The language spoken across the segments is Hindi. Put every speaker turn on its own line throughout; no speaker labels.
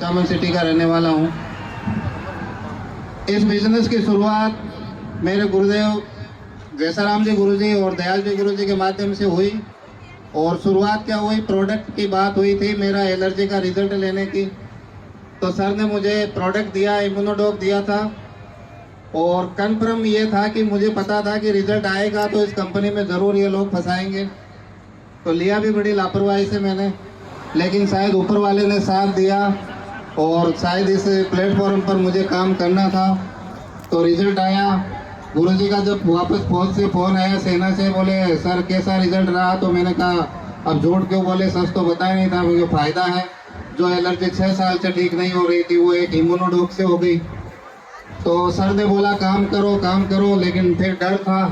चामन सिटी का रहने वाला हूँ। इस बिजनेस की शुरुआत मेरे गुरुदेव जैसाराम जी गुरुजी और दयाल जी गुरुजी के माध्यम से हुई। और शुरुआत क्या हुई, प्रोडक्ट की बात हुई थी मेरा एलर्जी का रिजल्ट लेने की। तो सर ने मुझे प्रोडक्ट दिया, इम्यूनोडॉक दिया था, और कन्फर्म ये था कि मुझे पता था कि रिजल्ट आएगा तो इस कंपनी में ज़रूर ये लोग फंसाएंगे। तो लिया भी बड़ी लापरवाही से मैंने, लेकिन शायद ऊपर वाले ने साथ दिया और शायद इस प्लेटफॉर्म पर मुझे काम करना था। तो रिजल्ट आया गुरुजी का। जब वापस फौज से फ़ोन आया सेना से, बोले सर कैसा रिजल्ट रहा, तो मैंने कहा अब झूठ क्यों बोले, सच तो बताया नहीं था। मुझे फ़ायदा है, जो एलर्जी 6 साल से ठीक नहीं हो रही थी वो एक इम्यूनोडॉक से हो गई। तो सर ने बोला काम करो, लेकिन फिर डर था,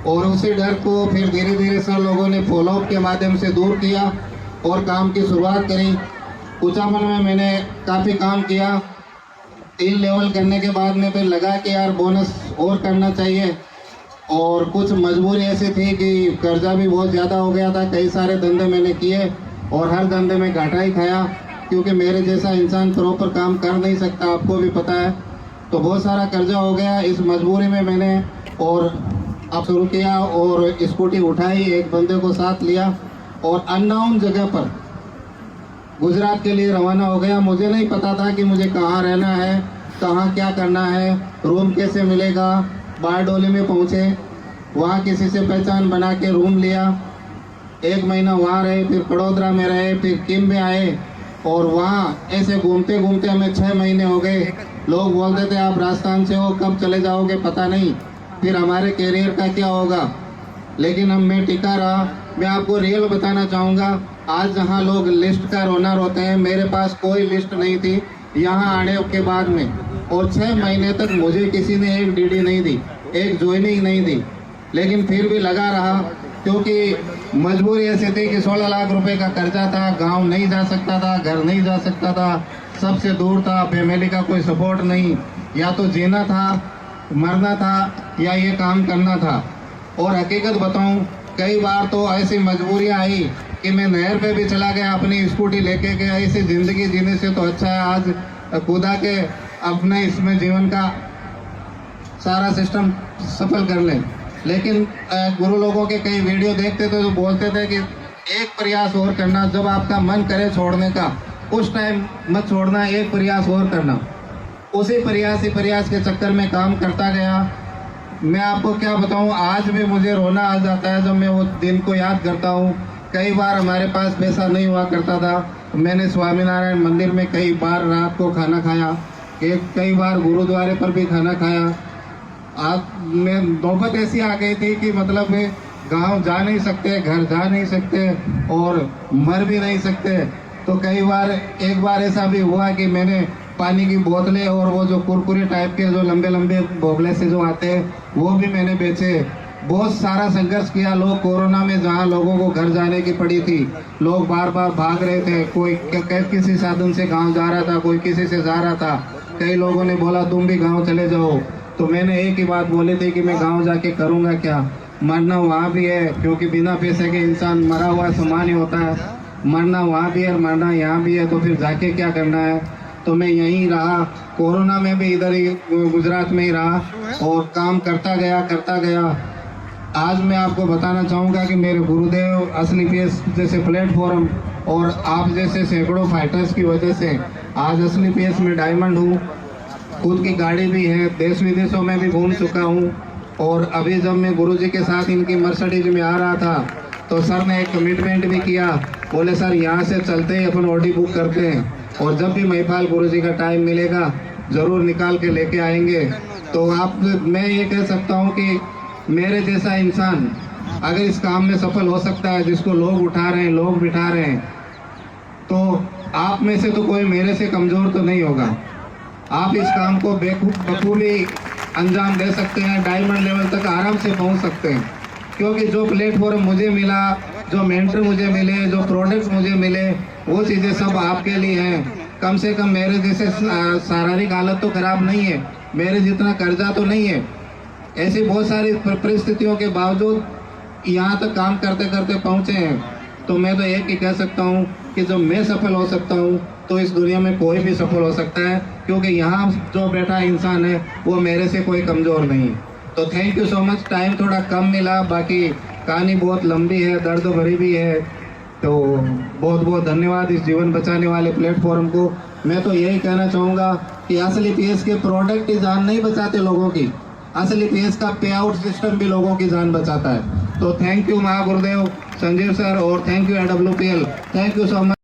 और उसी डर को फिर धीरे धीरे सर लोगों ने फॉलोअप के माध्यम से दूर किया और काम की शुरुआत करी। कुचामन में मैंने काफ़ी काम किया। 3 लेवल करने के बाद में फिर लगा कि यार बोनस और करना चाहिए, और कुछ मजबूरी ऐसी थी कि कर्जा भी बहुत ज़्यादा हो गया था। कई सारे धंधे मैंने किए और हर धंधे में घाटा ही खाया, क्योंकि मेरे जैसा इंसान प्रॉपर काम कर नहीं सकता, आपको भी पता है। तो बहुत सारा कर्जा हो गया। इस मजबूरी में मैंने और अब शुरू किया और स्कूटी उठाई, एक बंदे को साथ लिया और अननोन जगह पर गुजरात के लिए रवाना हो गया। मुझे नहीं पता था कि मुझे कहाँ रहना है, कहाँ क्या करना है, रूम कैसे मिलेगा। बारडोली में पहुँचे, वहाँ किसी से पहचान बना के रूम लिया, 1 महीना वहाँ रहे, फिर बड़ोदरा में रहे, फिर किम में आए, और वहाँ ऐसे घूमते घूमते हमें 6 महीने हो गए। लोग बोलते थे आप राजस्थान से हो, कब चले जाओगे पता नहीं, फिर हमारे कैरियर का क्या होगा। लेकिन अब मैं टिका रहा। मैं आपको रियल बताना चाहूँगा, आज जहाँ लोग लिस्ट का रोना रोते हैं, मेरे पास कोई लिस्ट नहीं थी यहाँ आने के बाद में। और 6 महीने तक मुझे किसी ने एक डीडी नहीं दी, एक ज्वाइनिंग नहीं दी, लेकिन फिर भी लगा रहा, क्योंकि मजबूरी ऐसी थी कि 16 लाख रुपए का कर्जा था, गांव नहीं जा सकता था, घर नहीं जा सकता था, सबसे दूर था, फैमिली का कोई सपोर्ट नहीं, या तो जीना था, मरना था, या ये काम करना था। और हकीकत बताऊं, कई बार तो ऐसी मजबूरियां आई कि मैं नहर पे भी चला गया अपनी स्कूटी लेके के। ऐसी ज़िंदगी जीने से तो अच्छा है आज खुदा के अपने इसमें जीवन का सारा सिस्टम सफल कर लें। लेकिन गुरु लोगों के कई वीडियो देखते थे तो बोलते थे कि एक प्रयास और करना, जब आपका मन करे छोड़ने का उस टाइम मत छोड़ना, एक प्रयास और करना। उसी प्रयास के चक्कर में काम करता गया। मैं आपको क्या बताऊं, आज भी मुझे रोना आ जाता है जब मैं वो दिन को याद करता हूं। कई बार हमारे पास पैसा नहीं हुआ करता था, मैंने स्वामीनारायण मंदिर में कई बार रात को खाना खाया, कई बार गुरुद्वारे पर भी खाना खाया। आज मैं नौबत ऐसी आ गई थी कि मतलब गांव जा नहीं सकते, घर जा नहीं सकते और मर भी नहीं सकते। तो कई बार एक बार ऐसा भी हुआ कि मैंने पानी की बोतलें और वो जो कुरकुरे टाइप के जो लंबे लंबे बोगले से जो आते हैं वो भी मैंने बेचे। बहुत सारा संघर्ष किया। लोग कोरोना में जहाँ लोगों को घर जाने की पड़ी थी, लोग बार बार भाग रहे थे, कोई किसी साधन से गांव जा रहा था, कोई किसी से जा रहा था। कई लोगों ने बोला तुम भी गांव चले जाओ, तो मैंने एक ही बात बोली थी कि मैं गांव जाके करूंगा क्या, मरना वहाँ भी है, क्योंकि बिना पैसे के इंसान मरा हुआ समान ही होता है। मरना वहाँ भी है, मरना यहाँ भी है, तो फिर जाके क्या करना है। तो मैं यहीं रहा, कोरोना में भी इधर ही गुजरात में ही रहा और काम करता गया। आज मैं आपको बताना चाहूँगा कि मेरे गुरुदेव असली पीएस जैसे प्लेटफॉर्म और आप जैसे सैकड़ों फाइटर्स की वजह से आज असली पीएस में डायमंड हूँ। खुद की गाड़ी भी है, देश विदेशों में भी घूम चुका हूँ। और अभी जब मैं गुरुजी के साथ इनकी मर्सिडीज में आ रहा था तो सर ने एक कमिटमेंट भी किया, बोले सर यहाँ से चलते ही अपन ऑडी बुक करते हैं, और जब भी महिपाल गुरुजी का टाइम मिलेगा ज़रूर निकाल के लेके आएंगे। तो मैं ये कह सकता हूँ कि मेरे जैसा इंसान अगर इस काम में सफल हो सकता है, जिसको लोग उठा रहे हैं, लोग बिठा रहे हैं, तो आप में से तो कोई मेरे से कमज़ोर तो नहीं होगा। आप इस काम को बखूबी अंजाम दे सकते हैं, डायमंड लेवल तक आराम से पहुंच सकते हैं। क्योंकि जो प्लेटफॉर्म मुझे मिला, जो मेंटर मुझे मिले, जो प्रोडक्ट्स मुझे मिले, वो चीज़ें सब आपके लिए हैं। कम से कम मेरे जैसे शारीरिक हालत तो खराब नहीं है, मेरे जितना कर्जा तो नहीं है। ऐसी बहुत सारी परिस्थितियों के बावजूद यहाँ तक काम करते करते पहुँचे हैं। तो मैं तो एक ही कह सकता हूँ कि जब मैं सफल हो सकता हूँ तो इस दुनिया में कोई भी सफल हो सकता है, क्योंकि यहाँ जो बैठा इंसान है वो मेरे से कोई कमज़ोर नहीं। तो thank you so much. Time थोड़ा कम मिला, बाकी कहानी बहुत लंबी है, दर्द भरी भी है। तो बहुत बहुत धन्यवाद इस जीवन बचाने वाले प्लेटफॉर्म को। मैं तो यही कहना चाहूँगा कि असली पीएस के प्रोडक्ट ही जान नहीं बचाते लोगों की, असली पीएस का पे आउट सिस्टम भी लोगों की जान बचाता है। तो थैंक यू महागुरुदेव संजीव सर और thank you AWPL, thank you so much.